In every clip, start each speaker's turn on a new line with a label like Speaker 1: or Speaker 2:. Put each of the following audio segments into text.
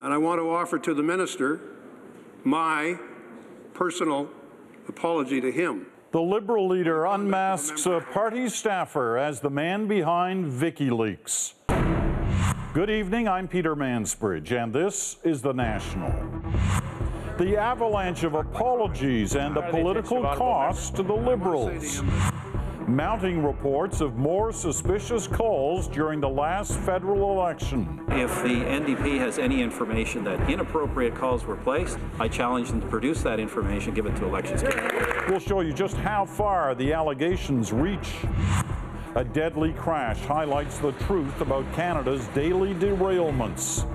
Speaker 1: And I want to offer to the minister my personal apology to him.
Speaker 2: The Liberal leader unmasks a party staffer as the man behind Vickileaks. Good evening, I'm Peter Mansbridge, and this is The National. The avalanche of apologies and the political cost to the Liberals. Mounting reports of more suspicious calls during the last federal election.
Speaker 3: If the NDP has any information that inappropriate calls were placed, I challenge them to produce that information, give it to Elections Canada.
Speaker 2: We'll show you just how far the allegations reach. A deadly crash highlights the truth about Canada's daily derailments.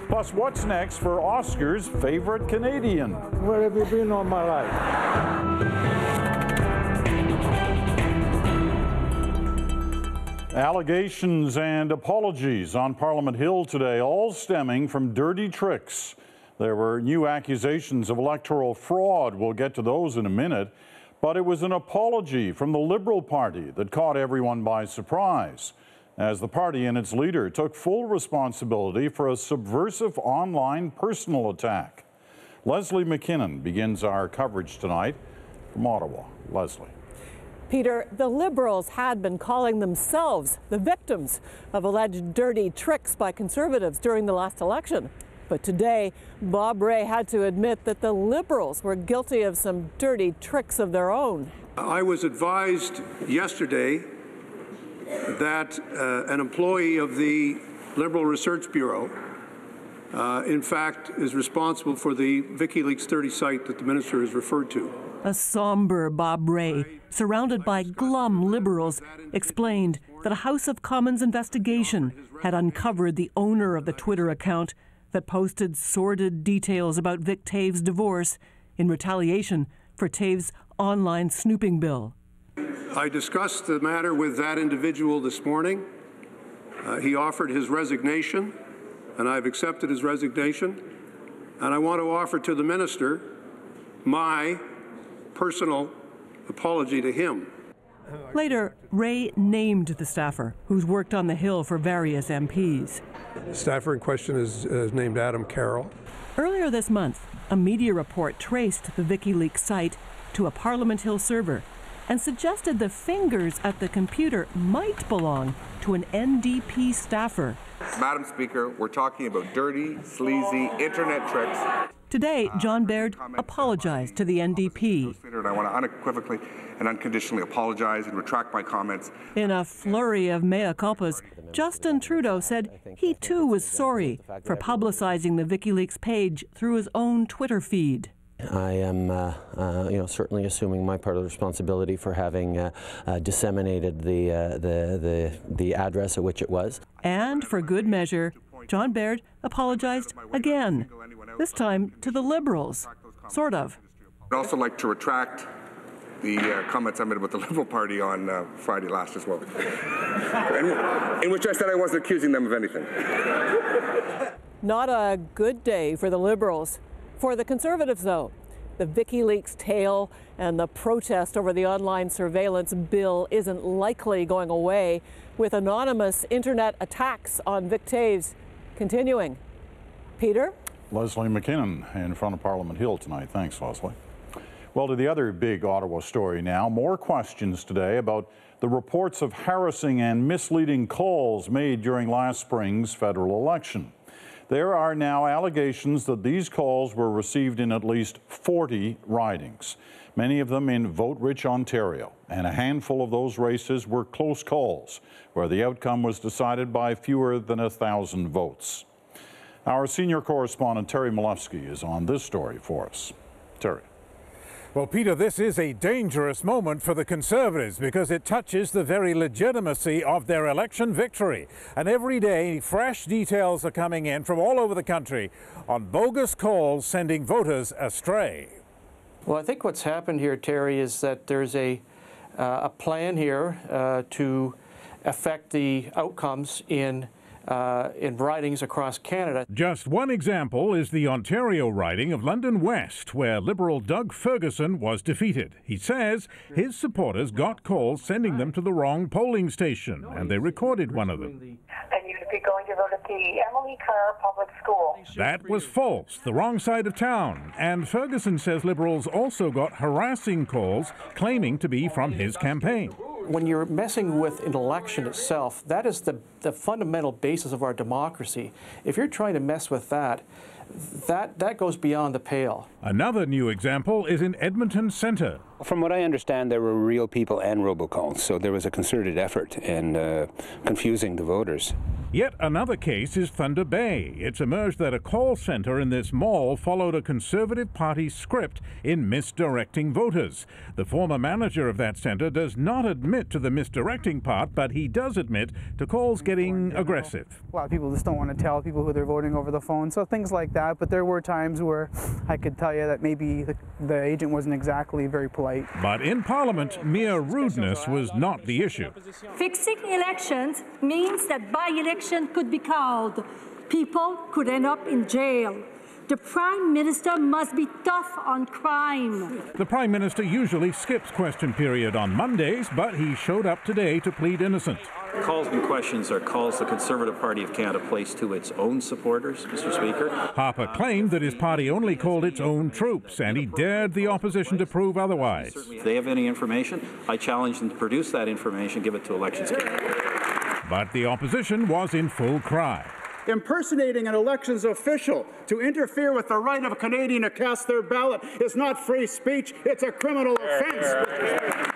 Speaker 2: Plus, what's next for Oscar's favorite Canadian?
Speaker 4: Where have you been all my life?
Speaker 2: Allegations and apologies on Parliament Hill today, all stemming from dirty tricks. There were new accusations of electoral fraud. We'll get to those in a minute. But it was an apology from the Liberal Party that caught everyone by surprise, as the party and its leader took full responsibility for a subversive online personal attack. Leslie McKinnon begins our coverage tonight from Ottawa. Leslie.
Speaker 5: Peter, the Liberals had been calling themselves the victims of alleged dirty tricks by Conservatives during the last election. But today, Bob Rae had to admit that the Liberals were guilty of some dirty tricks of their own.
Speaker 1: I was advised yesterday that an employee of the Liberal Research Bureau, in fact, is responsible for the Vickileaks 30 site that the minister has referred to.
Speaker 5: A somber Bob Rae, surrounded by glum Liberals, explained that a House of Commons investigation had uncovered the owner of the Twitter account that posted sordid details about Vic Taves' divorce in retaliation for Taves' online snooping bill.
Speaker 1: I discussed the matter with that individual this morning. He offered his resignation, and I've accepted his resignation. And I want to offer to the minister my personal apology to him.
Speaker 5: Later, Rae named the staffer, who's worked on the Hill for various MPs.
Speaker 6: The staffer in question is named Adam Carroll.
Speaker 5: Earlier this month, a media report traced the Vickileaks site to a Parliament Hill server and suggested the fingers at the computer might belong to an NDP staffer.
Speaker 7: Madam Speaker, we're talking about dirty, sleazy internet tricks.
Speaker 5: Today, John Baird apologized to the NDP.
Speaker 7: And I want to unequivocally and unconditionally apologize and retract my comments.
Speaker 5: In a flurry of mea culpas, Justin Trudeau said he too was sorry for publicizing the Vickileaks page through his own Twitter feed.
Speaker 8: I am, certainly assuming my part of the responsibility for having disseminated the address at which it was.
Speaker 5: And for good measure, John Baird apologized again, this time to the Liberals, sort of.
Speaker 7: I'd also like to retract the comments I made about the Liberal Party on Friday last as well, in which I said I wasn't accusing them of anything.
Speaker 5: Not a good day for the Liberals. For the Conservatives, though, the Vickileaks tale and the protest over the online surveillance bill isn't likely going away, with anonymous internet attacks on Vic Taves continuing. Peter?
Speaker 2: Leslie McKinnon in front of Parliament Hill tonight. Thanks, Leslie. Well, to the other big Ottawa story now. More questions today about the reports of harassing and misleading calls made during last spring's federal election. There are now allegations that these calls were received in at least 40 ridings, many of them in vote-rich Ontario, and a handful of those races were close calls, where the outcome was decided by fewer than 1,000 votes. Our senior correspondent, Terry Malewski, is on this story for us. Terry.
Speaker 4: Well, Peter, this is a dangerous moment for the Conservatives because it touches the very legitimacy of their election victory. And every day, fresh details are coming in from all over the country on bogus calls sending voters astray.
Speaker 9: Well, I think what's happened here, Terry, is that there's a plan here to affect the outcomes in ridings across Canada.
Speaker 4: Just one example is the Ontario riding of London West, where Liberal Doug Ferguson was defeated. He says his supporters got calls sending them to the wrong polling station, and they recorded one of them.
Speaker 10: And you'd be going to vote at the Emily Carr Public School.
Speaker 4: That was false, the wrong side of town. And Ferguson says Liberals also got harassing calls claiming to be from his campaign.
Speaker 9: When you're messing with an election itself, that is the fundamental basis of our democracy. If you're trying to mess with that goes beyond the pale.
Speaker 4: Another new example is in Edmonton Centre.
Speaker 11: From what I understand, there were real people and robocalls, so there was a concerted effort in confusing the voters.
Speaker 4: Yet another case is Thunder Bay. It's emerged that a call centre in this mall followed a Conservative Party script in misdirecting voters. The former manager of that centre does not admit to the misdirecting part, but he does admit to calls getting aggressive.
Speaker 12: A lot of people just don't want to tell people who they're voting over the phone, so things like that. But there were times where I could tell you that maybe the agent wasn't exactly very polite.
Speaker 4: But in Parliament, mere rudeness was not the issue.
Speaker 13: Fixing elections means that by-election could be called. People could end up in jail. The Prime Minister must be tough on crime.
Speaker 4: The Prime Minister usually skips question period on Mondays, but he showed up today to plead innocent.
Speaker 3: Calls and questions are calls the Conservative Party of Canada placed to its own supporters, Mr. Speaker.
Speaker 4: Harper claimed that his party only called its own troops, and he dared the opposition to prove otherwise.
Speaker 3: If they have any information, I challenge them to produce that information, give it to Elections Canada.
Speaker 4: But the opposition was in full cry.
Speaker 14: Impersonating an elections official to interfere with the right of a Canadian to cast their ballot is not free speech, it's a criminal offence.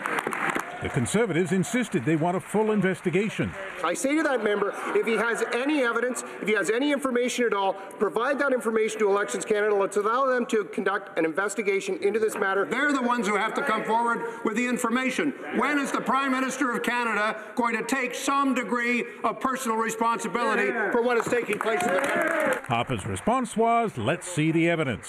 Speaker 4: The Conservatives insisted they want a full investigation.
Speaker 15: I say to that member, if he has any evidence, if he has any information at all, provide that information to Elections Canada. Let's allow them to conduct an investigation into this matter.
Speaker 1: They're the ones who have to come forward with the information. When is the Prime Minister of Canada going to take some degree of personal responsibility for what is taking place in the country?
Speaker 4: Harper's response was, let's see the evidence.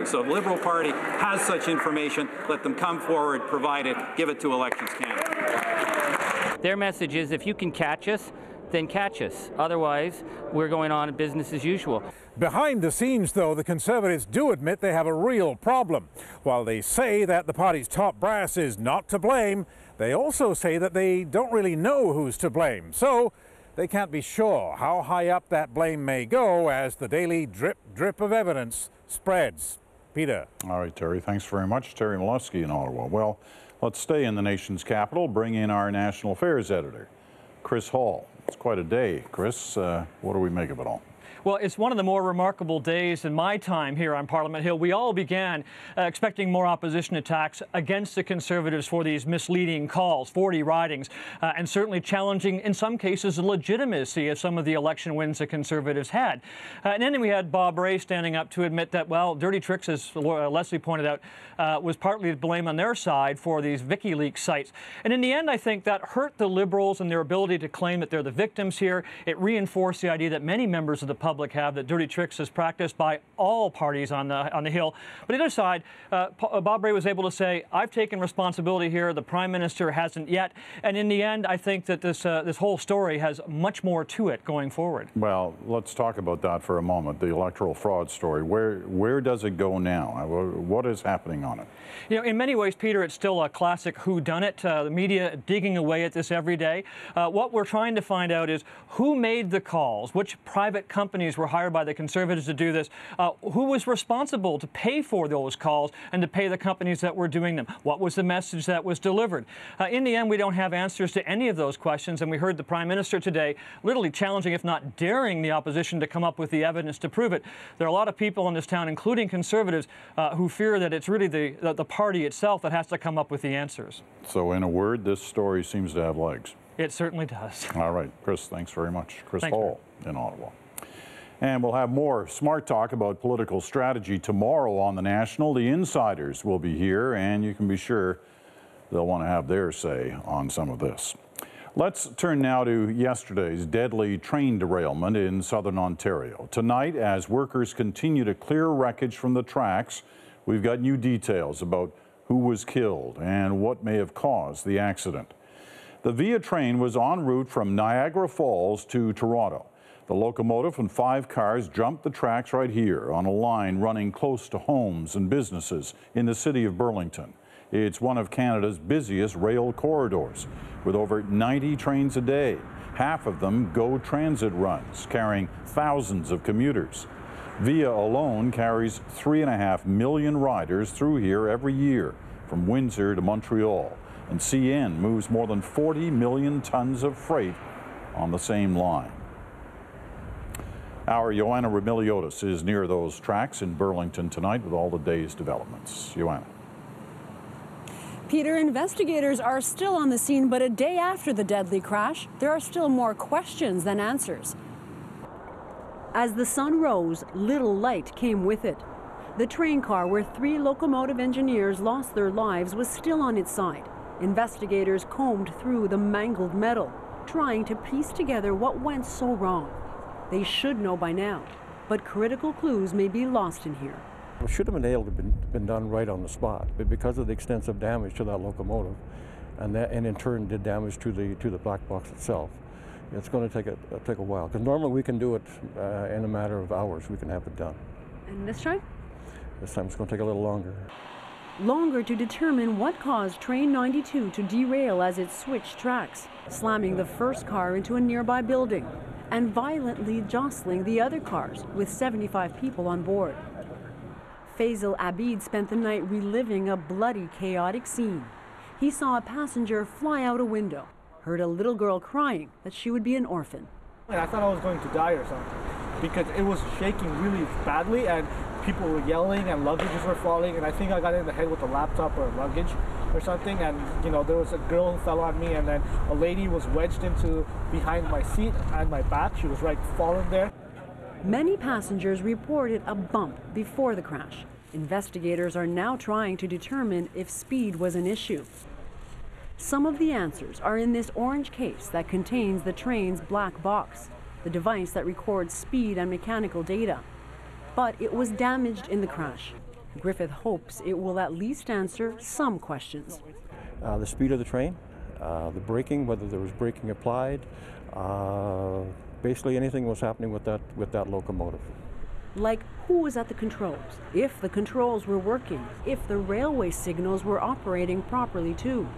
Speaker 3: So if the Liberal Party has such information, let them come forward, provide it, give it to Elections Canada.
Speaker 16: Their message is, if you can catch us, then catch us. Otherwise, we're going on business as usual.
Speaker 4: Behind the scenes, though, the Conservatives do admit they have a real problem. While they say that the party's top brass is not to blame, they also say that they don't really know who's to blame. So they can't be sure how high up that blame may go as the daily drip, drip of evidence spreads. Peter.
Speaker 2: All right, Terry. Thanks very much. Terry Molesky in Ottawa. Well, let's stay in the nation's capital. Bring in our national affairs editor, Chris Hall. It's quite a day. Chris, what do we make of it all?
Speaker 17: Well, it's one of the more remarkable days in my time here on Parliament Hill. We all began expecting more opposition attacks against the Conservatives for these misleading calls, 40 ridings, and certainly challenging, in some cases, the legitimacy of some of the election wins the Conservatives had. And then we had Bob Rae standing up to admit that, well, dirty tricks, as Leslie pointed out, was partly to blame on their side for these Vickileaks sites. And in the end, I think that hurt the Liberals and their ability to claim that they're the victims here. It reinforced the idea that many members of the public have, that dirty tricks is practiced by all parties on the Hill. But on the other side, Bob Rae was able to say, I've taken responsibility here, the Prime Minister hasn't yet. And in the end, I think that this whole story has much more to it going forward.
Speaker 2: Well, let's talk about that for a moment, the electoral fraud story. Where does it go now? What is happening on it?
Speaker 17: You know, in many ways, Peter, it's still a classic whodunit. The media digging away at this every day. What we're trying to find out is who made the calls, which private companies were hired by the Conservatives to do this, who was responsible to pay for those calls and to pay the companies that were doing them, what was the message that was delivered. In the end, we don't have answers to any of those questions, and we heard the Prime Minister today literally challenging, if not daring, the opposition to come up with the evidence to prove it. There are a lot of people in this town, including Conservatives, who fear that it's really the party itself that has to come up with the answers.
Speaker 2: So in a word, this story seems to have legs.
Speaker 17: It certainly does.
Speaker 2: All right, Chris, thanks very much. Chris
Speaker 17: Thanks,
Speaker 2: Hall in Ottawa. And we'll have more smart talk about political strategy tomorrow on The National. The insiders will be here, and you can be sure they'll want to have their say on some of this. Let's turn now to yesterday's deadly train derailment in southern Ontario. Tonight, as workers continue to clear wreckage from the tracks, we've got new details about who was killed and what may have caused the accident. The Via train was en route from Niagara Falls to Toronto. The locomotive and 5 cars jumped the tracks right here on a line running close to homes and businesses in the city of Burlington. It's one of Canada's busiest rail corridors, with over 90 trains a day. half of them GO transit runs, carrying thousands of commuters. VIA alone carries 3.5 million riders through here every year, from Windsor to Montreal, and CN moves more than 40 million tons of freight on the same line. Our Joanna Remiliotis is near those tracks in Burlington tonight with all the day's developments. Joanna.
Speaker 18: Peter, investigators are still on the scene, but a day after the deadly crash, there are still more questions than answers. As the sun rose, little light came with it. The train car where 3 locomotive engineers lost their lives was still on its side. Investigators combed through the mangled metal, trying to piece together what went so wrong. They should know by now, but critical clues may be lost in here.
Speaker 19: It should have been able to been done right on the spot, but because of the extensive damage to that locomotive, and in turn did damage to the black box itself, it's going to take a while. Because normally we can do it in a matter of hours. We can have it done.
Speaker 18: And this time?
Speaker 19: This time it's going to take a little longer.
Speaker 18: Longer to determine what caused Train 92 to derail as it switched tracks, slamming the first car into a nearby building and violently jostling the other cars with 75 people on board. Faisal Abid spent the night reliving a bloody, chaotic scene. He saw a passenger fly out a window, heard a little girl crying that she would be an orphan.
Speaker 20: I thought I was going to die or something because it was shaking really badly and people were yelling and luggages were falling, and I think I got in the head with a laptop or luggage or something, and you know, there was a girl who fell on me, and then a lady was wedged into behind my seat and my back. She was right falling there.
Speaker 18: Many passengers reported a bump before the crash. Investigators are now trying to determine if speed was an issue. Some of the answers are in this orange case that contains the train's black box, the device that records speed and mechanical data. But it was damaged in the crash. Griffith hopes it will at least answer some questions.
Speaker 19: The speed of the train, the braking, whether there was braking applied, basically anything was happening with that locomotive.
Speaker 18: Like who was at the controls, if the controls were working, if the railway signals were operating properly too.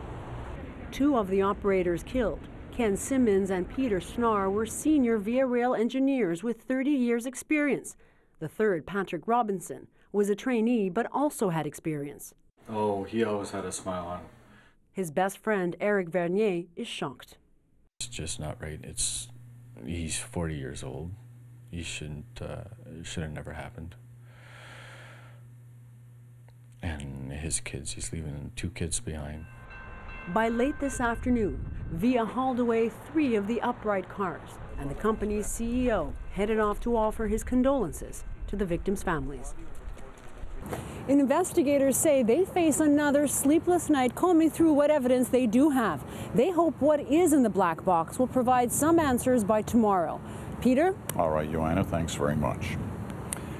Speaker 18: 2 of the operators killed, Ken Simmons and Peter Snar, were senior Via Rail engineers with 30 years experience. The third, Patrick Robinson, was a trainee but also had experience.
Speaker 21: Oh, he always had a smile on him.
Speaker 18: His best friend, Eric Vernier, is shocked.
Speaker 22: It's just not right. He's 40 years old. He shouldn't, it should have never happened. And his kids, he's leaving 2 kids behind.
Speaker 18: By late this afternoon, Via hauled away 3 of the upright cars, and the company's CEO headed off to offer his condolences to the victims' families. Investigators say they face another sleepless night combing through what evidence they do have. They hope what is in the black box will provide some answers by tomorrow. Peter?
Speaker 2: All right, Joanna, thanks very much.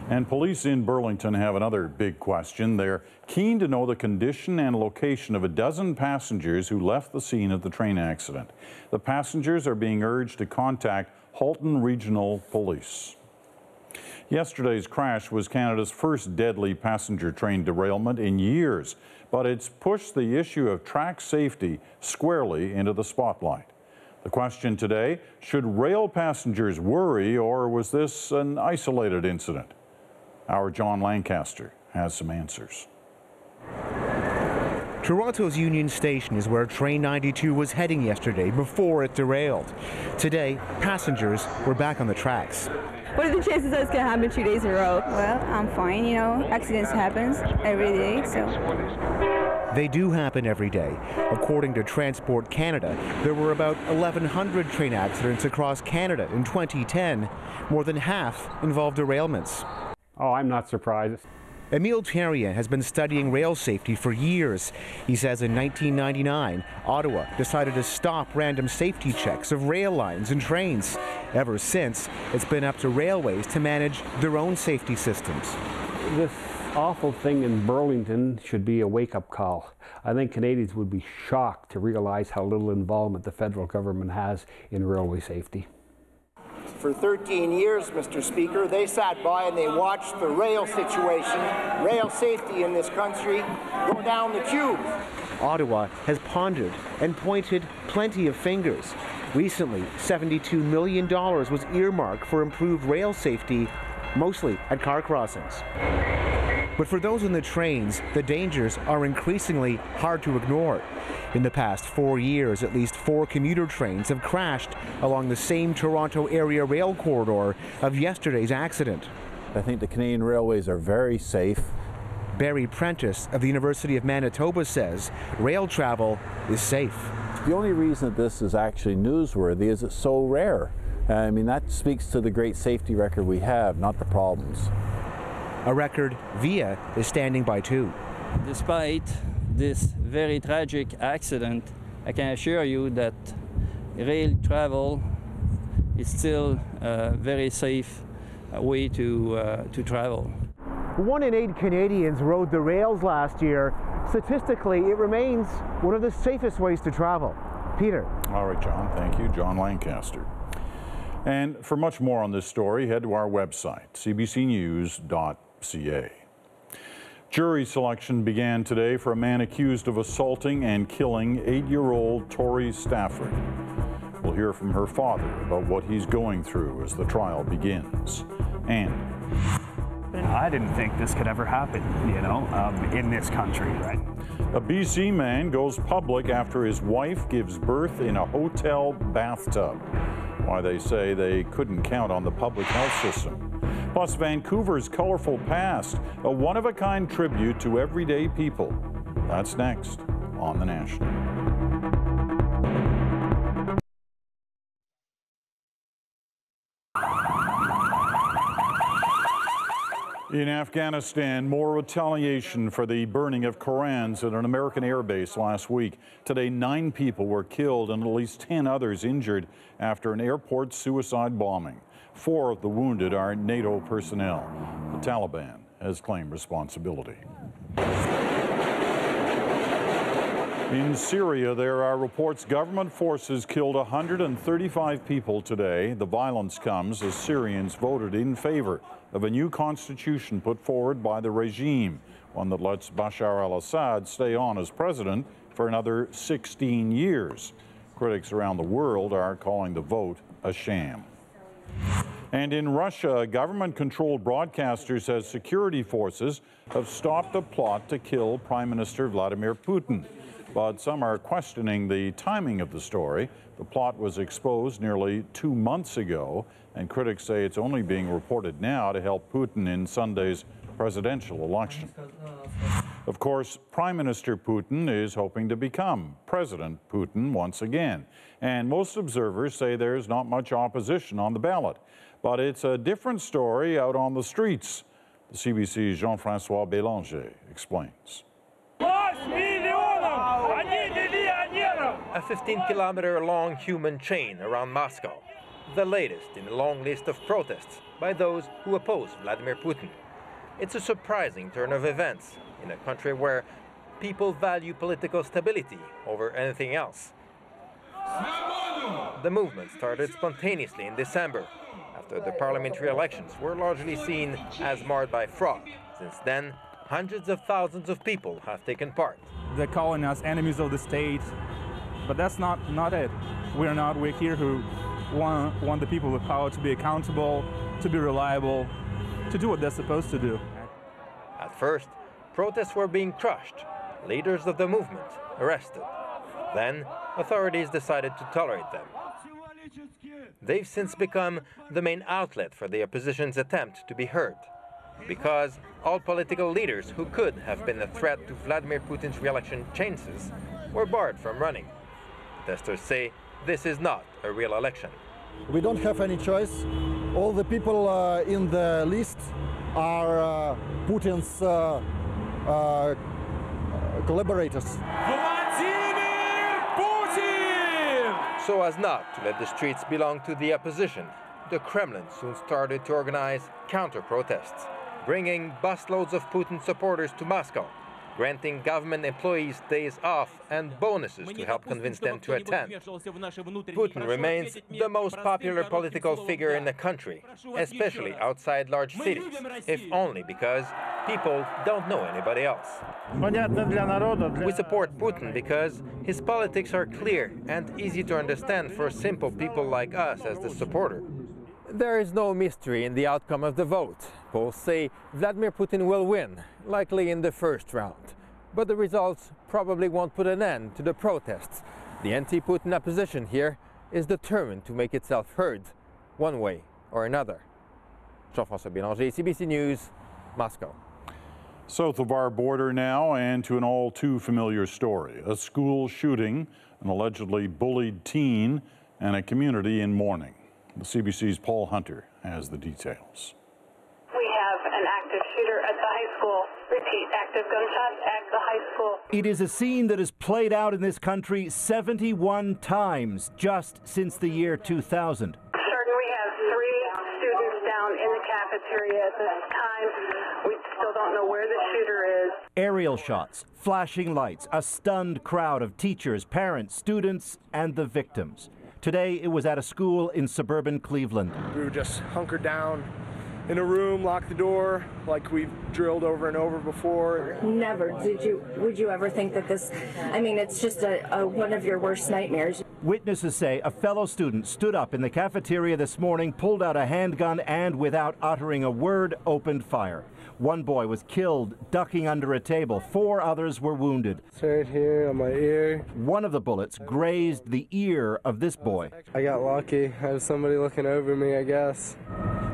Speaker 2: And police in Burlington have another big question. They're keen to know the condition and location of a dozen passengers who left the scene of the train accident. The passengers are being urged to contact Halton Regional Police. Yesterday's crash was Canada's first deadly passenger train derailment in years, but it's pushed the issue of track safety squarely into the spotlight. The question today, should rail passengers worry, or was this an isolated incident? Our John Lancaster has some answers.
Speaker 23: Toronto's Union Station is where Train 92 was heading yesterday before it derailed. Today, passengers were back on the tracks.
Speaker 24: What are the chances that it's going to happen 2 days in a row? Well, I'm fine, you know, accidents happen every day, so.
Speaker 23: They do happen every day. According to Transport Canada, there were about 1,100 train accidents across Canada in 2010. More than half involved derailments.
Speaker 25: Oh, I'm not surprised.
Speaker 23: Emile Terrien has been studying rail safety for years. He says in 1999, Ottawa decided to stop random safety checks of rail lines and trains. Ever since, it's been up to railways to manage their own safety systems.
Speaker 25: This awful thing in Burlington should be a wake-up call. I think Canadians would be shocked to realize how little involvement the federal government has in railway safety.
Speaker 26: For 13 years, Mr. Speaker, they sat by and they watched the rail situation, rail safety in this country, go down the tube.
Speaker 23: Ottawa has pondered and pointed plenty of fingers. Recently, $72 million was earmarked for improved rail safety, mostly at car crossings. But for those on the trains, the dangers are increasingly hard to ignore. In the past 4 years, at least 4 commuter trains have crashed along the same Toronto area rail corridor of yesterday's accident.
Speaker 5: I think the Canadian railways are very safe.
Speaker 23: Barry Prentice of the University of Manitoba says rail travel is safe.
Speaker 5: The only reason that this is actually newsworthy is it's so rare. I mean, that speaks to the great safety record we have, not the problems.
Speaker 23: A record VIA is standing by too.
Speaker 6: Despite this very tragic accident, I can assure you that rail travel is still a very safe way to travel.
Speaker 23: 1 in 8 Canadians rode the rails last year. Statistically, it remains one of the safest ways to travel. Peter.
Speaker 2: All right, John. Thank you. John Lancaster. And for much more on this story, head to our website, cbcnews.ca. Jury selection began today for a man accused of assaulting and killing 8-year-old Tori Stafford. We'll hear from her father about what he's going through as the trial begins. And
Speaker 7: I didn't think this could ever happen, in this country, right?
Speaker 2: A BC man goes public after his wife gives birth in a hotel bathtub. Why they say they couldn't count on the public health system. Plus, Vancouver's colorful past, a one-of-a-kind tribute to everyday people. That's next on The National. In Afghanistan, more retaliation for the burning of Korans at an American airbase last week. Today, 9 people were killed and at least 10 others injured after an airport suicide bombing. 4 of the wounded are NATO personnel. The Taliban has claimed responsibility. In Syria, there are reports government forces killed 135 people today. The violence comes as Syrians voted in favor of a new constitution put forward by the regime, one that lets Bashar al-Assad stay on as president for another 16 years. Critics around the world are calling the vote a sham. And in Russia, government-controlled broadcaster says security forces have stopped a plot to kill Prime Minister Vladimir Putin. But some are questioning the timing of the story. The plot was exposed nearly 2 months ago, and critics say it's only being reported now to help Putin in Sunday's presidential election. Of course, Prime Minister Putin is hoping to become President Putin once again. And most observers say there's not much opposition on the ballot. But it's a different story out on the streets. The CBC's Jean-François Bélanger explains.
Speaker 8: A 15-kilometer-long human chain around Moscow, the latest in a long list of protests by those who oppose Vladimir Putin. It's a surprising turn of events in a country where people value political stability over anything else. The movement started spontaneously in December, after the parliamentary elections were largely seen as marred by fraud. Since then, hundreds of thousands of people have taken part.
Speaker 9: They're calling us enemies of the state, but that's not it. We're here who want the people with power to be accountable, to be reliable, to do what they're supposed to do.
Speaker 8: At first, protests were being crushed, leaders of the movement arrested. Then, authorities decided to tolerate them. They've since become the main outlet for the opposition's attempt to be heard, because all political leaders who could have been a threat to Vladimir Putin's re-election chances were barred from running. Protesters say this is not a real election.
Speaker 10: We don't have any choice. All the people in the list are Putin's collaborators.
Speaker 8: So as not to let the streets belong to the opposition, the Kremlin soon started to organize counter-protests, bringing busloads of Putin supporters to Moscow granting government employees days off and bonuses to help convince them to attend. Putin remains the most popular political figure in the country, especially outside large cities, if only because people don't know anybody else. We support Putin because his politics are clear and easy to understand for simple people like us as the supporter. There is no mystery in the outcome of the vote. Polls say Vladimir Putin will win, likely in the first round. But the results probably won't put an end to the protests. The anti-Putin opposition here is determined to make itself heard, one way or another. Jean-François Bélanger, CBC News, Moscow.
Speaker 2: South of our border now, and to an all too familiar story. A school shooting, an allegedly bullied teen, and a community in mourning. The CBC's Paul Hunter has the details.
Speaker 1: We have an active shooter at the high school. Repeat, active gunshots at the high school.
Speaker 11: It is a scene that has played out in this country 71 times just since the year 2000.
Speaker 1: Sergeant, we have 3 students down in the cafeteria at this time. We still don't know where the shooter is.
Speaker 11: Aerial shots, flashing lights, a stunned crowd of teachers, parents, students, and the victims. Today, it was at a school in suburban Cleveland.
Speaker 12: We were just hunkered down in a room, locked the door, like we've drilled over and over before.
Speaker 13: Never would you ever think that this, I mean, it's just one of your worst nightmares.
Speaker 11: Witnesses say a fellow student stood up in the cafeteria this morning, pulled out a handgun, and without uttering a word, opened fire. One boy was killed ducking under a table. 4 others were wounded.
Speaker 12: It's right here on my ear.
Speaker 11: One of the bullets grazed the ear of this boy.
Speaker 12: I got lucky. I had somebody looking over me, I guess.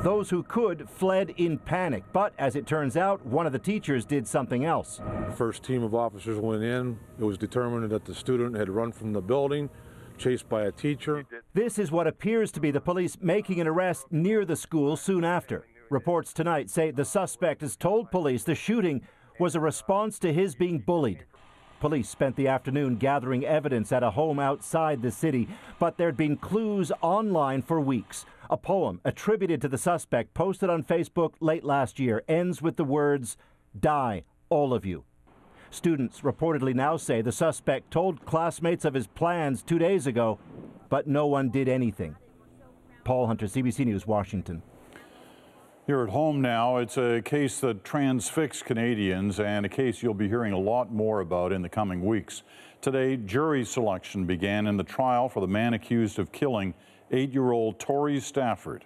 Speaker 11: Those who could fled in panic, but as it turns out, one of the teachers did something else.
Speaker 14: The first team of officers went in. It was determined that the student had run from the building, chased by a teacher.
Speaker 11: This is what appears to be the police making an arrest near the school soon after. Reports tonight say the suspect has told police the shooting was a response to his being bullied. Police spent the afternoon gathering evidence at a home outside the city, but there'd been clues online for weeks. A poem attributed to the suspect posted on Facebook late last year ends with the words, "Die, all of you." Students reportedly now say the suspect told classmates of his plans 2 days ago, but no one did anything. Paul Hunter, CBC News, Washington.
Speaker 2: Here at home now, it's a case that transfixed Canadians and a case you'll be hearing a lot more about in the coming weeks. Today, jury selection began in the trial for the man accused of killing 8-year-old Tori Stafford.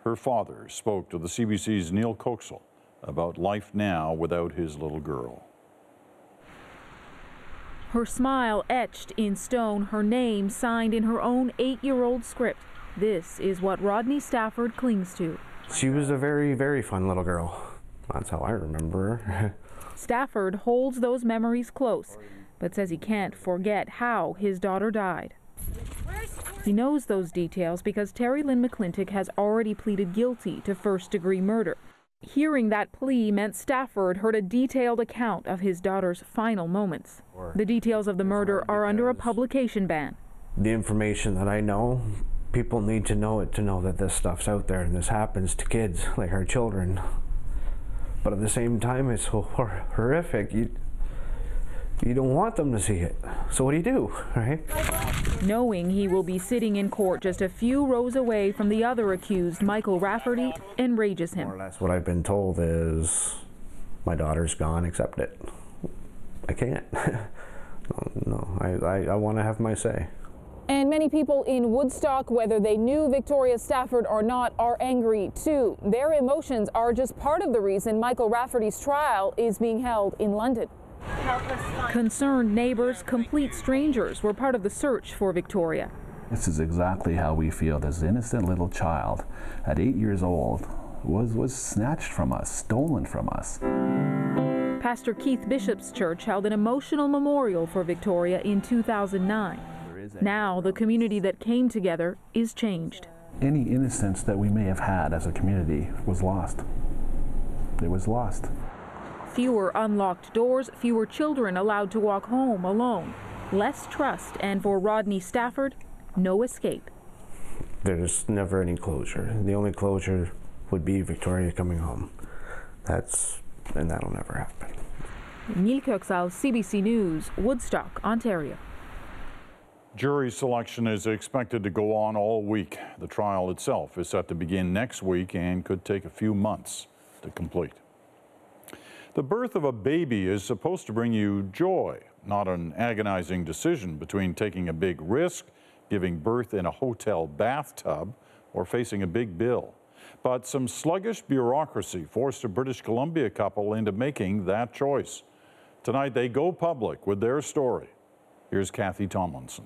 Speaker 2: Her father spoke to the CBC's Neil Coxell about life now without his little girl.
Speaker 15: Her smile etched in stone, her name signed in her own 8-year-old script. This is what Rodney Stafford clings to.
Speaker 27: She was a very, very fun little girl. That's how I remember her.
Speaker 15: Stafford holds those memories close, but says he can't forget how his daughter died. He knows those details because Terry Lynn McClintock has already pleaded guilty to first-degree murder. Hearing that plea meant Stafford heard a detailed account of his daughter's final moments. The details of the murder are under a publication ban.
Speaker 27: The information that I know, people need to know it to know that this stuff's out there and this happens to kids, like our children. But at the same time, it's so horrific. You don't want them to see it. So what do, right?
Speaker 15: Knowing he will be sitting in court just a few rows away from the other accused, Michael Rafferty, enrages him.
Speaker 27: More or less what I've been told is my daughter's gone, accept it. I can't. No, I want to have my say.
Speaker 15: And many people in Woodstock, whether they knew Victoria Stafford or not, are angry too. Their emotions are just part of the reason Michael Rafferty's trial is being held in London. Concerned neighbors, complete strangers, were part of the search for Victoria.
Speaker 28: This is exactly how we feel. This innocent little child at 8 years old was snatched from us, stolen from us.
Speaker 15: Pastor Keith Bishop's church held an emotional memorial for Victoria in 2009. Now the community that came together is changed.
Speaker 28: Any innocence that we may have had as a community was lost. It was lost.
Speaker 15: Fewer unlocked doors, fewer children allowed to walk home alone. Less trust, and for Rodney Stafford, no escape.
Speaker 27: There's never any closure. The only closure would be Victoria coming home. And that'll never happen.
Speaker 15: Nhl CBC News, Woodstock, Ontario.
Speaker 2: Jury selection is expected to go on all week. The trial itself is set to begin next week and could take a few months to complete. The birth of a baby is supposed to bring you joy, not an agonizing decision between taking a big risk, giving birth in a hotel bathtub, or facing a big bill. But some sluggish bureaucracy forced a British Columbia couple into making that choice. Tonight they go public with their story. Here's Kathy Tomlinson.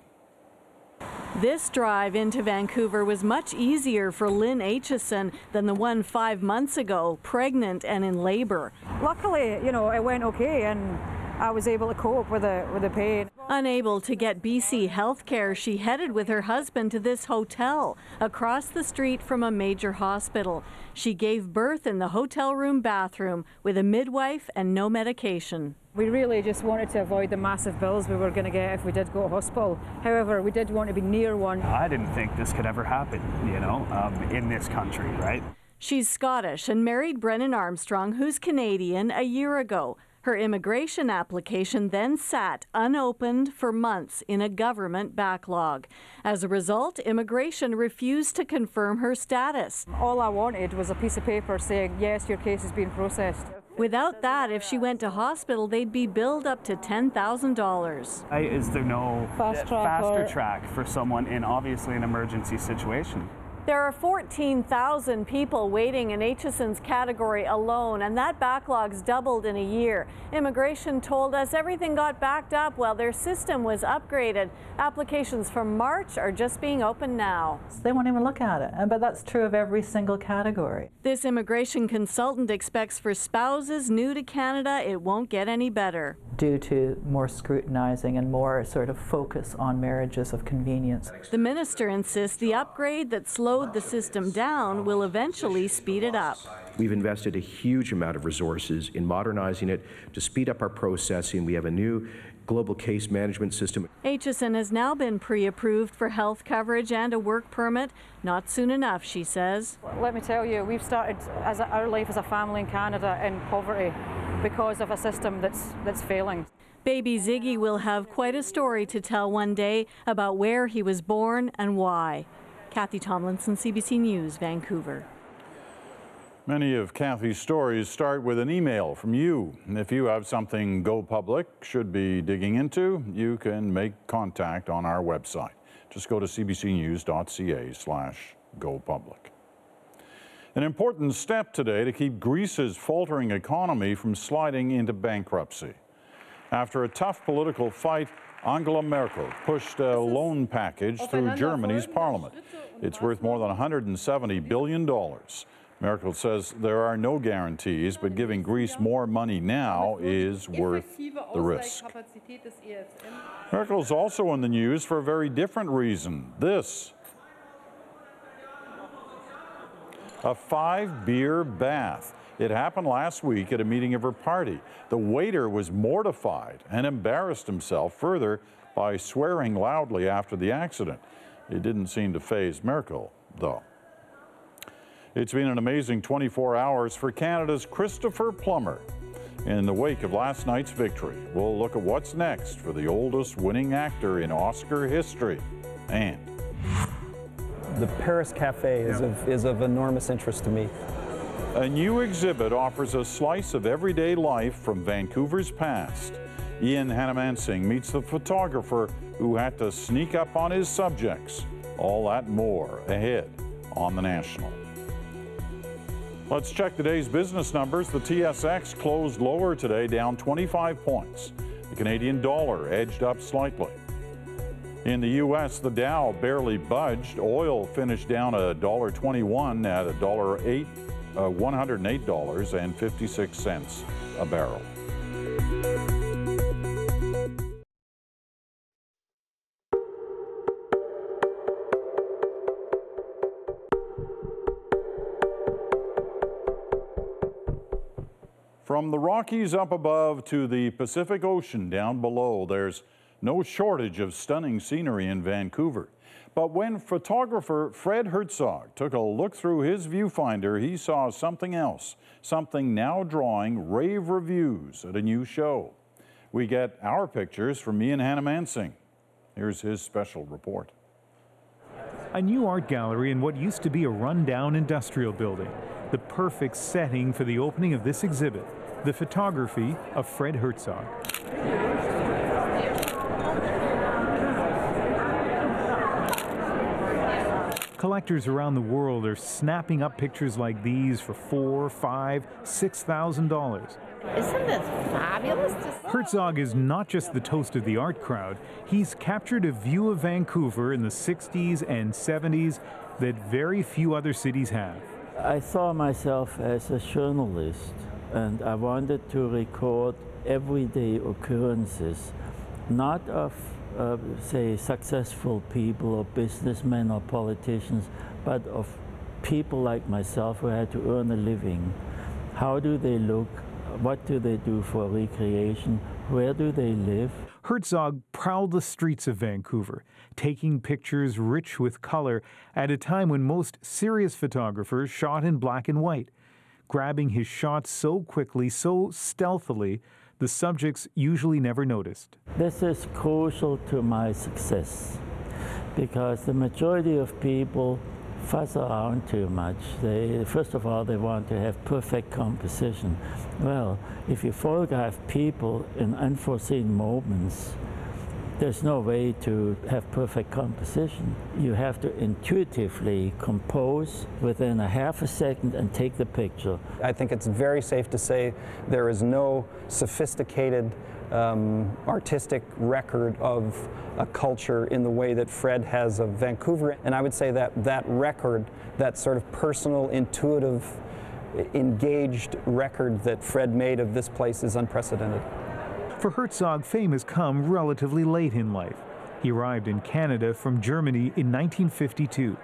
Speaker 3: This drive into Vancouver was much easier for Lynn Aitchison than the one 5 months ago, pregnant and in labor.
Speaker 4: Luckily, you know, it went okay and I was able to cope with the pain.
Speaker 3: Unable to get BC health care, she headed with her husband to this hotel across the street from a major hospital. She gave birth in the hotel room bathroom with a midwife and no medication.
Speaker 4: We really just wanted to avoid the massive bills we were going to get if we did go to hospital. However, we did want to be near one.
Speaker 7: I didn't think this could ever happen, you know, in this country, right?
Speaker 3: She's Scottish and married Brennan Armstrong, who's Canadian, a year ago. Her immigration application then sat unopened for months in a government backlog. As a result, immigration refused to confirm her status.
Speaker 4: All I wanted was a piece of paper saying, yes, your case is being processed.
Speaker 3: Without that, if she went to hospital, they'd be billed up to $10,000.
Speaker 7: Is there no faster track for someone in obviously an emergency situation?
Speaker 3: There are 14,000 people waiting in Aitchison's category alone, and that backlog's doubled in a year. Immigration told us everything got backed up while their system was upgraded. Applications from March are just being opened now.
Speaker 16: They won't even look at it, but that's true of every single category.
Speaker 3: This immigration consultant expects for spouses new to Canada, it won't get any better.
Speaker 16: Due to more scrutinizing and more sort of focus on marriages of convenience.
Speaker 3: The minister insists the upgrade that slowed the system down will eventually speed it up.
Speaker 17: We've invested a huge amount of resources in modernizing it to speed up our processing. We have a new global case management system.
Speaker 3: Aitchison has now been pre-approved for health coverage and a work permit. Not soon enough, she says.
Speaker 4: Let me tell you, we've started our life as a family in Canada in poverty because of a system that's failing.
Speaker 3: Baby Ziggy will have quite a story to tell one day about where he was born and why. Kathy Tomlinson, CBC News, Vancouver.
Speaker 2: Many of Kathy's stories start with an email from you. If you have something Go Public should be digging into, you can make contact on our website. Just go to cbcnews.ca/gopublic. An important step today to keep Greece's faltering economy from sliding into bankruptcy. After a tough political fight, Angela Merkel pushed a loan package through Germany's parliament. It's worth more than $170 billion. Merkel says there are no guarantees, but giving Greece more money now is worth the risk. Merkel's also in the news for a very different reason. This. A 5-beer bath. It happened last week at a meeting of her party. The waiter was mortified and embarrassed himself further by swearing loudly after the accident. It didn't seem to faze Merkel, though. It's been an amazing 24 hours for Canada's Christopher Plummer. In the wake of last night's victory, we'll look at what's next for the oldest winning actor in Oscar history. And
Speaker 19: the Paris Cafe is of enormous interest to me.
Speaker 2: A new exhibit offers a slice of everyday life from Vancouver's past. Ian Hannamansing meets the photographer who had to sneak up on his subjects. All that and more ahead on The National. Let's check today's business numbers. The TSX closed lower today, down 25 points. The Canadian dollar edged up slightly. In the U.S., the Dow barely budged. Oil finished down $1.21 at $108.56 a barrel. From the Rockies up above to the Pacific Ocean down below, there's No shortage of stunning scenery in Vancouver. But when photographer Fred Herzog took a look through his viewfinder, he saw something else, something now drawing rave reviews at a new show. We get our pictures from Ian Hannah-Mansing. Here's his special report.
Speaker 5: A new art gallery in what used to be a rundown industrial building. The perfect setting for the opening of this exhibit, the photography of Fred Herzog. Collectors around the world are snapping up pictures like these for $4,000, $5,000, $6,000.
Speaker 18: Isn't this fabulous?
Speaker 5: Herzog is not just the toast of the art crowd. He's captured a view of Vancouver in the 60s and 70s that very few other cities have.
Speaker 20: I saw myself as a journalist, and I wanted to record everyday occurrences, not of say, successful people or businessmen or politicians, but of people like myself who had to earn a living. How do they look? What do they do for recreation? Where do they live?
Speaker 5: Herzog prowled the streets of Vancouver, taking pictures rich with color at a time when most serious photographers shot in black and white, grabbing his shots so quickly, so stealthily, the subjects usually never noticed.
Speaker 20: This is crucial to my success because the majority of people fuss around too much. First of all, they want to have perfect composition. Well, if you photograph people in unforeseen moments, there's no way to have perfect composition. You have to intuitively compose within a half a second and take the picture.
Speaker 19: I think it's very safe to say there is no sophisticated artistic record of a culture in the way that Fred has of Vancouver. And I would say that that record, that sort of personal, intuitive, engaged record that Fred made of this place is unprecedented.
Speaker 5: For Herzog, fame has come relatively late in life. He arrived in Canada from Germany in 1952,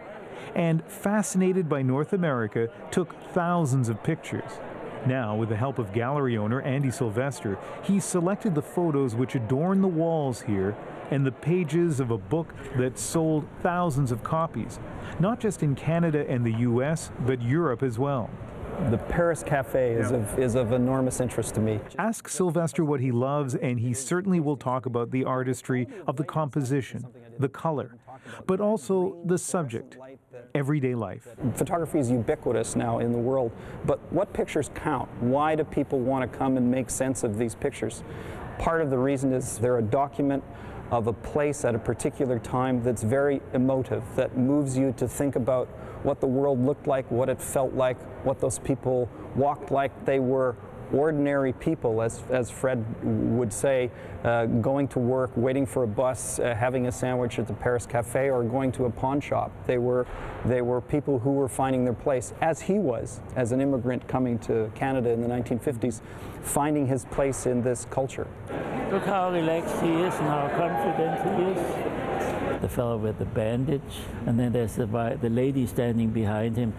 Speaker 5: and fascinated by North America, took thousands of pictures. Now, with the help of gallery owner Andy Sylvester, he's selected the photos which adorn the walls here and the pages of a book that sold thousands of copies, not just in Canada and the US, but Europe as well.
Speaker 19: The Paris Cafe is of enormous interest to me.
Speaker 5: Ask Sylvester what he loves, and he certainly will talk about the artistry of the composition, the color, but also the subject, everyday life.
Speaker 19: Photography is ubiquitous now in the world, but what pictures count? Why do people want to come and make sense of these pictures? Part of the reason is they're a document of a place at a particular time that's very emotive, that moves you to think about what the world looked like, what it felt like, what those people walked like. They were ordinary people, as Fred would say, going to work, waiting for a bus, having a sandwich at the Paris Cafe, or going to a pawn shop. They were people who were finding their place, as he was, as an immigrant coming to Canada in the 1950s, finding his place in this culture.
Speaker 20: Look how relaxed he is and how confident he is. The fellow with the bandage, and then there's the lady standing behind him.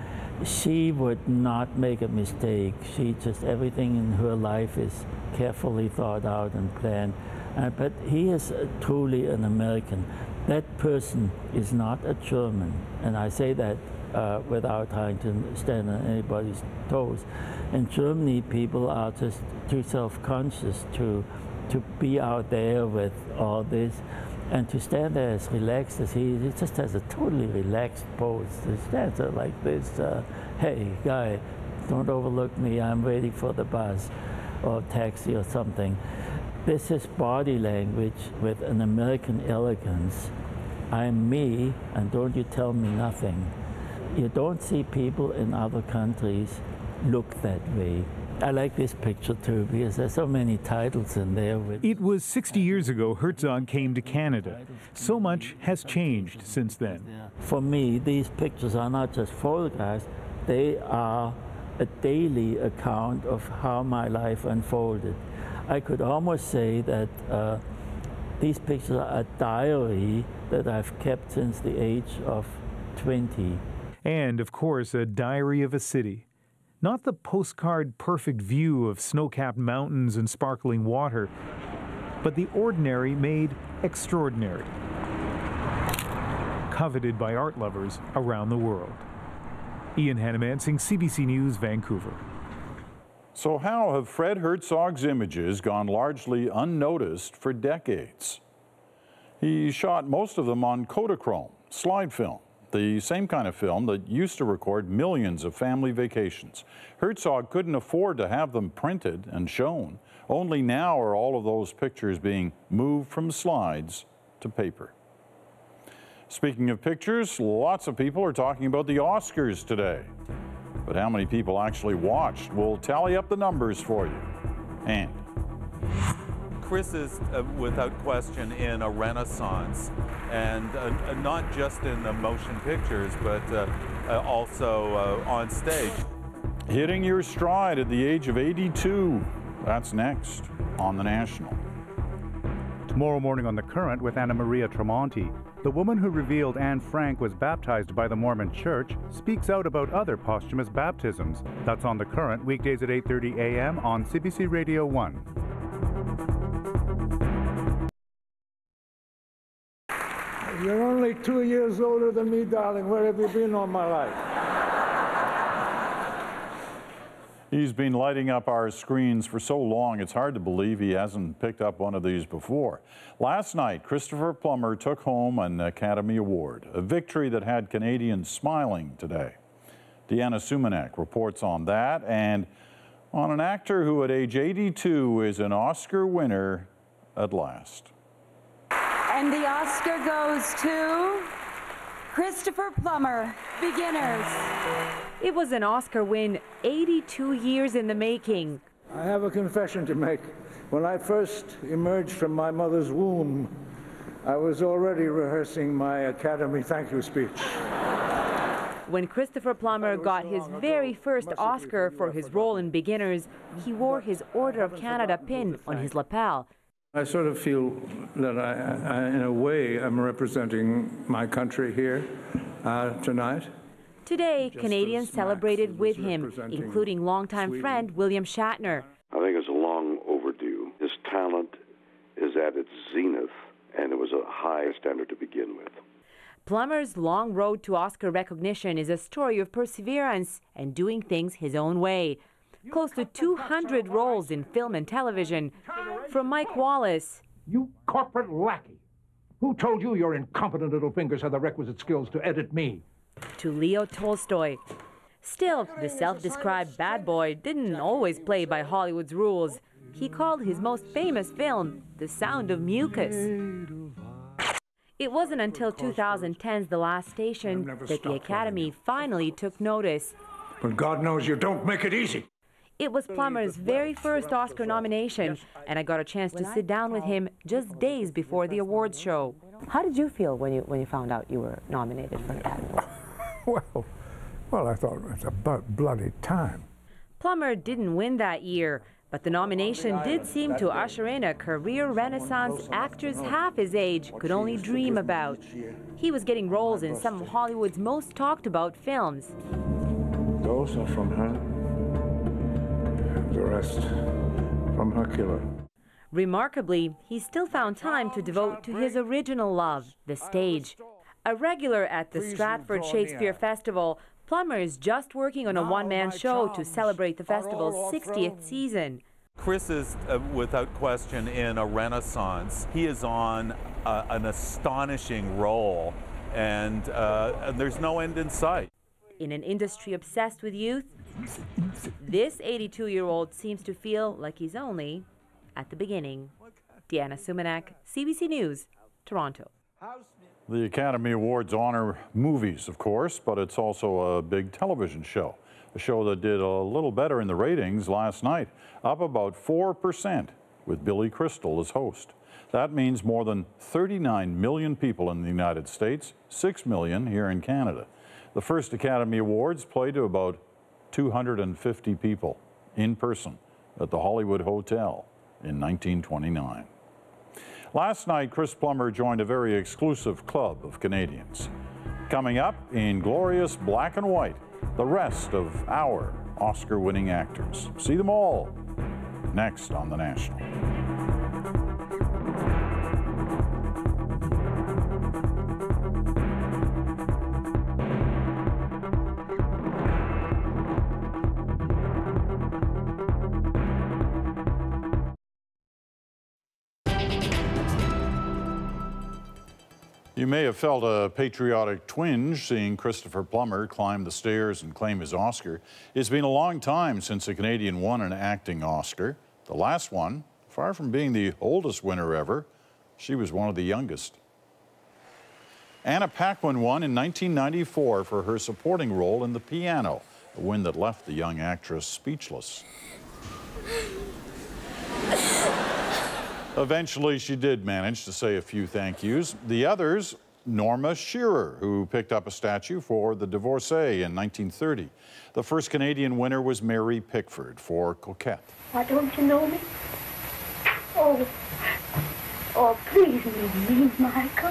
Speaker 20: She would not make a mistake. Everything in her life is carefully thought out and planned. But he is truly an American. That person is not a German, and I say that without trying to stand on anybody's toes. In Germany, people are just too self-conscious to be out there with all this. And to stand there as relaxed as he just has a totally relaxed pose. He stands there like this, hey, guy, don't overlook me, I'm waiting for the bus or taxi or something. This is body language with an American elegance. I'm me, and don't you tell me nothing. You don't see people in other countries look that way. I like this picture too because there's so many titles in there.
Speaker 5: It was 60 years ago Herzog came to Canada. So much has changed since then.
Speaker 20: For me, these pictures are not just photographs, they are a daily account of how my life unfolded. I could almost say that these pictures are a diary that I've kept since the age of 20.
Speaker 5: And of course, a diary of a city. Not the postcard perfect view of snow-capped mountains and sparkling water, but but the ordinary made extraordinary, coveted by art lovers around the world. Ian Hannamansing, CBC News, Vancouver.
Speaker 2: So how have Fred Herzog's images gone largely unnoticed for decades? He shot most of them on Kodachrome, slide film, the same kind of film that used to record millions of family vacations. Herzog couldn't afford to have them printed and shown. Only now are all of those pictures being moved from slides to paper. Speaking of pictures, lots of people are talking about the Oscars today. But how many people actually watched? We'll tally up the numbers for you. And
Speaker 6: Chris is, without question, in a renaissance, and not just in the motion pictures, but also on stage.
Speaker 2: Hitting your stride at the age of 82. That's next on The National.
Speaker 9: Tomorrow morning on The Current with Anna Maria Tremonti. The woman who revealed Anne Frank was baptized by the Mormon Church speaks out about other posthumous baptisms. That's on The Current, weekdays at 8:30 a.m. on CBC Radio 1.
Speaker 21: You're only 2 years older than me, darling. Where have you been all my life?
Speaker 2: He's been lighting up our screens for so long, it's hard to believe he hasn't picked up one of these before. Last night, Christopher Plummer took home an Academy Award, a victory that had Canadians smiling today. Deanna Sumanek reports on that and on an actor who at age 82 is an Oscar winner at last.
Speaker 22: And the Oscar goes to Christopher Plummer, Beginners.
Speaker 23: It was an Oscar win 82 years in the making.
Speaker 21: I have a confession to make. When I first emerged from my mother's womb, I was already rehearsing my Academy thank you speech.
Speaker 23: When Christopher Plummer got his very first Oscar for his role in Beginners, he wore his Order of Canada pin on his lapel.
Speaker 21: I sort of feel that I in a way, am representing my country here tonight.
Speaker 23: Today, Canadians celebrated with him, including longtime friend William Shatner.
Speaker 24: I think it's long overdue. His talent is at its zenith, and it was a high standard to begin with.
Speaker 23: Plummer's long road to Oscar recognition is a story of perseverance and doing things his own way. Close to 200 roles in film and television. From Mike Wallace.
Speaker 25: You corporate lackey. Who told you your incompetent little fingers had the requisite skills to edit me?
Speaker 23: To Leo Tolstoy. Still, the self-described bad boy didn't always play by Hollywood's rules. He called his most famous film The Sound of Mucus. It wasn't until 2010's The Last Station that the Academy finally took notice.
Speaker 25: But God knows you don't make it easy.
Speaker 23: It was Plummer's very first Oscar nomination, and I got a chance to sit down with him just days before the awards show.
Speaker 26: How did you feel when you found out you were nominated for an Academy Award?
Speaker 25: Well, I thought it was about bloody time.
Speaker 23: Plummer didn't win that year, but the nomination did seem to usher in a career renaissance actors half his age could only dream about. He was getting roles in some of Hollywood's most talked about films.
Speaker 25: Those are from her. The rest from her killer.
Speaker 23: Remarkably, he still found time to devote to his original love, the stage. A regular at the Stratford Shakespeare Festival, Plummer is just working on a one-man show to celebrate the festival's 60th season.
Speaker 6: Chris is, without question, in a renaissance. He is on an astonishing roll, and there's no end in sight.
Speaker 23: In an industry obsessed with youth, this 82-year-old seems to feel like he's only at the beginning. Deanna Sumanek, CBC News, Toronto.
Speaker 2: The Academy Awards honor movies, of course, but it's also a big television show. A show that did a little better in the ratings last night, up about 4% with Billy Crystal as host. That means more than 39 million people in the United States, 6 million here in Canada. The first Academy Awards played to about 250 people in person at the Hollywood Hotel in 1929. Last night, Chris Plummer joined a very exclusive club of Canadians. Coming up in glorious black and white, the rest of our Oscar-winning actors. See them all next on The National. You may have felt a patriotic twinge seeing Christopher Plummer climb the stairs and claim his Oscar. It's been a long time since a Canadian won an acting Oscar. The last one, far from being the oldest winner ever, she was one of the youngest. Anna Paquin won in 1994 for her supporting role in The Piano, a win that left the young actress speechless. Eventually, she did manage to say a few thank yous. The others, Norma Shearer, who picked up a statue for The Divorcee in 1930. The first Canadian winner was Mary Pickford for Coquette.
Speaker 1: Why don't you know me? Oh, please leave me, Michael.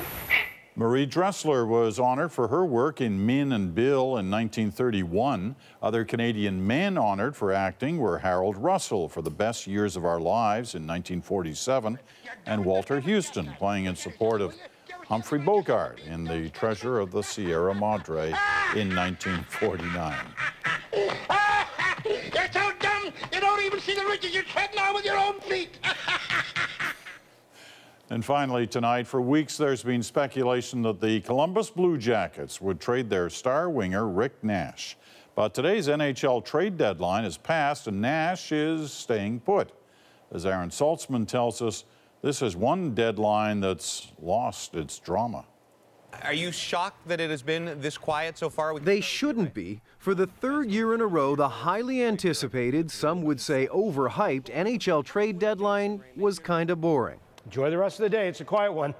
Speaker 2: Marie Dressler was honored for her work in Min and Bill in 1931. Other Canadian men honored for acting were Harold Russell for The Best Years of Our Lives in 1947, and Walter Houston playing in support of Humphrey Bogart in The Treasure of the Sierra Madre in 1949.
Speaker 1: You're so dumb, you don't even see the ridges you're treading on with your own feet.
Speaker 2: And finally tonight, for weeks there's been speculation that the Columbus Blue Jackets would trade their star winger Rick Nash. But today's NHL trade deadline has passed and Nash is staying put. As Aaron Saltzman tells us, this is one deadline that's lost its drama.
Speaker 8: Are you shocked that it has been this quiet so far?
Speaker 10: They shouldn't be. For the third year in a row, the highly anticipated, some would say overhyped, NHL trade deadline was kind of boring.
Speaker 11: Enjoy the rest of the day. It's a quiet one.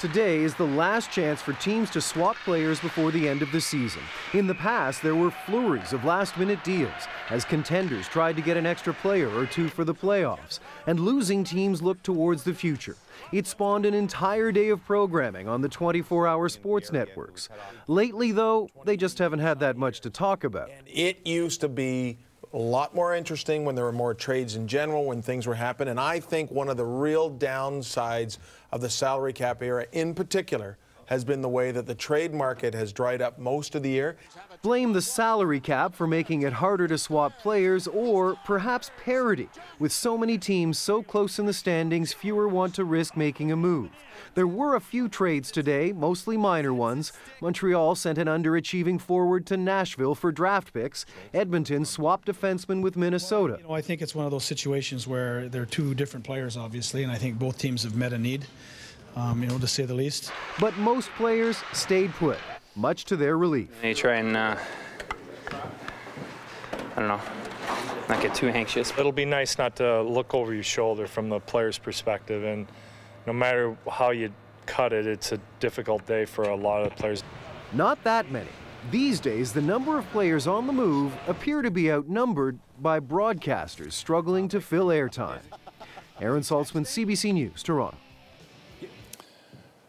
Speaker 10: Today is the last chance for teams to swap players before the end of the season. In the past, there were flurries of last-minute deals as contenders tried to get an extra player or two for the playoffs, and losing teams looked towards the future. It spawned an entire day of programming on the 24-hour sports networks. Lately, though, they just haven't had that much to talk about.
Speaker 12: It used to be a lot more interesting when there were more trades in general, when things were happening. And I think one of the real downsides of the salary cap era in particular has been the way that the trade market has dried up most of the year.
Speaker 10: Blame the salary cap for making it harder to swap players, or perhaps parity. With so many teams so close in the standings, fewer want to risk making a move. There were a few trades today, mostly minor ones. Montreal sent an underachieving forward to Nashville for draft picks. Edmonton swapped defensemen with Minnesota.
Speaker 13: I think it's one of those situations where there are two different players, obviously, and I think both teams have met a need. To say the least.
Speaker 10: But most players stayed put, much to their relief.
Speaker 14: They try and, I don't know, not get too anxious.
Speaker 28: It'll be nice not to look over your shoulder from the player's perspective, and no matter how you cut it, it's a difficult day for a lot of players.
Speaker 10: Not that many. These days, the number of players on the move appear to be outnumbered by broadcasters struggling to fill airtime. Aaron Saltzman, CBC News, Toronto.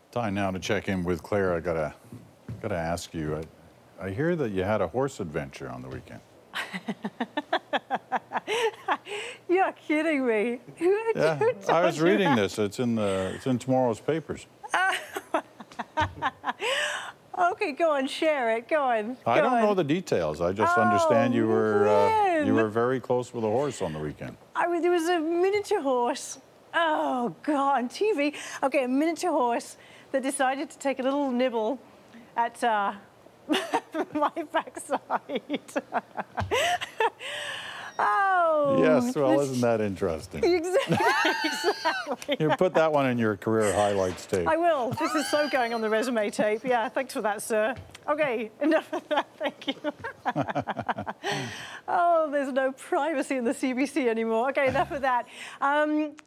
Speaker 2: Time now to check in with Claire. I gotta ask you. I hear that you had a horse adventure on the weekend.
Speaker 29: You're kidding me.
Speaker 2: Yeah, I was reading this. It's in tomorrow's papers.
Speaker 29: Okay, go on, share it. Go on.
Speaker 2: I don't know the details. I just understand you were very close with a horse on the weekend.
Speaker 29: There was a miniature horse. Oh God, on TV. Okay, a miniature horse that decided to take a little nibble at my backside. Oh.
Speaker 2: Yes, well, isn't that interesting?
Speaker 29: Exactly.
Speaker 2: You put that one in your career highlights tape.
Speaker 29: I will. This is so going on the resume tape. Yeah, thanks for that, sir. Okay, enough of that. Thank you. Oh, there's no privacy in the CBC anymore. Okay, enough of that.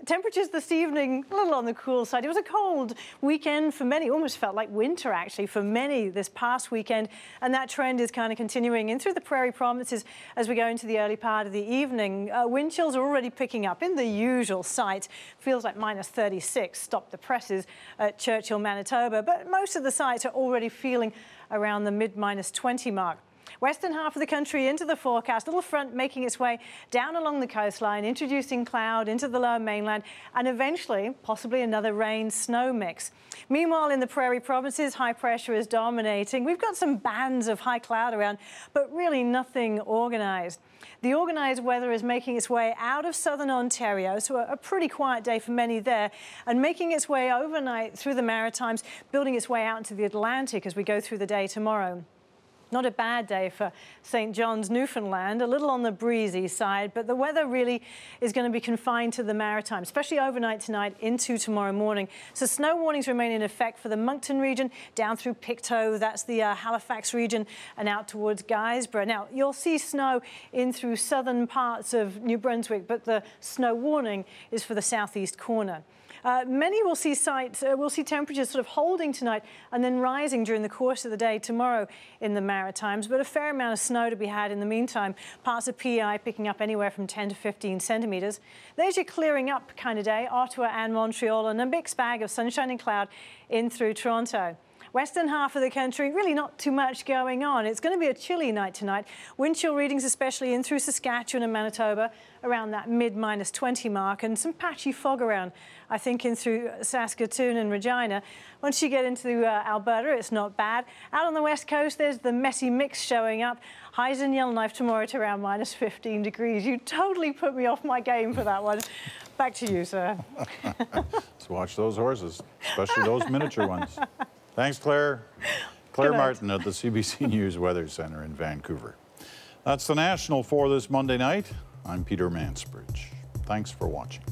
Speaker 29: Temperatures this evening, a little on the cool side. It was a cold weekend for many. Almost felt like winter, actually, for many this past weekend. And that trend is kind of continuing in through the prairie provinces as we go into the early part of the evening. Wind chills are already picking up in the usual sites. Feels like minus 36 stopped the presses at Churchill, Manitoba. But most of the sites are already feeling around the mid-minus 20 mark. Western half of the country into the forecast, little front making its way down along the coastline, introducing cloud into the lower mainland, and eventually possibly another rain-snow mix. Meanwhile, in the prairie provinces, high pressure is dominating. We've got some bands of high cloud around, but really nothing organized. The organized weather is making its way out of southern Ontario, so a pretty quiet day for many there, and making its way overnight through the Maritimes, building its way out into the Atlantic as we go through the day tomorrow. Not a bad day for St. John's, Newfoundland, a little on the breezy side, but the weather really is going to be confined to the Maritimes, especially overnight tonight into tomorrow morning. So snow warnings remain in effect for the Moncton region, down through Pictou, that's the Halifax region, and out towards Guysborough. Now, you'll see snow in through southern parts of New Brunswick, but the snow warning is for the southeast corner. Many will see temperatures sort of holding tonight and then rising during the course of the day tomorrow in the Maritimes, but a fair amount of snow to be had in the meantime. Parts of PEI picking up anywhere from 10 to 15 centimetres. There's your clearing up kind of day, Ottawa and Montreal, and a mixed bag of sunshine and cloud in through Toronto. Western half of the country, really not too much going on. It's going to be a chilly night tonight. Wind chill readings especially in through Saskatchewan and Manitoba around that mid-20 mark, and some patchy fog around, I think, in through Saskatoon and Regina. Once you get into Alberta, it's not bad. Out on the west coast, there's the messy mix showing up. Highs in Yellowknife tomorrow to around -15 degrees. You totally put me off my game for that one. Back to you, sir.
Speaker 2: Let's watch those horses, especially those miniature ones. Thanks, Claire. Claire Martin at the CBC News Weather Center in Vancouver. That's the National for this Monday night. I'm Peter Mansbridge. Thanks for watching.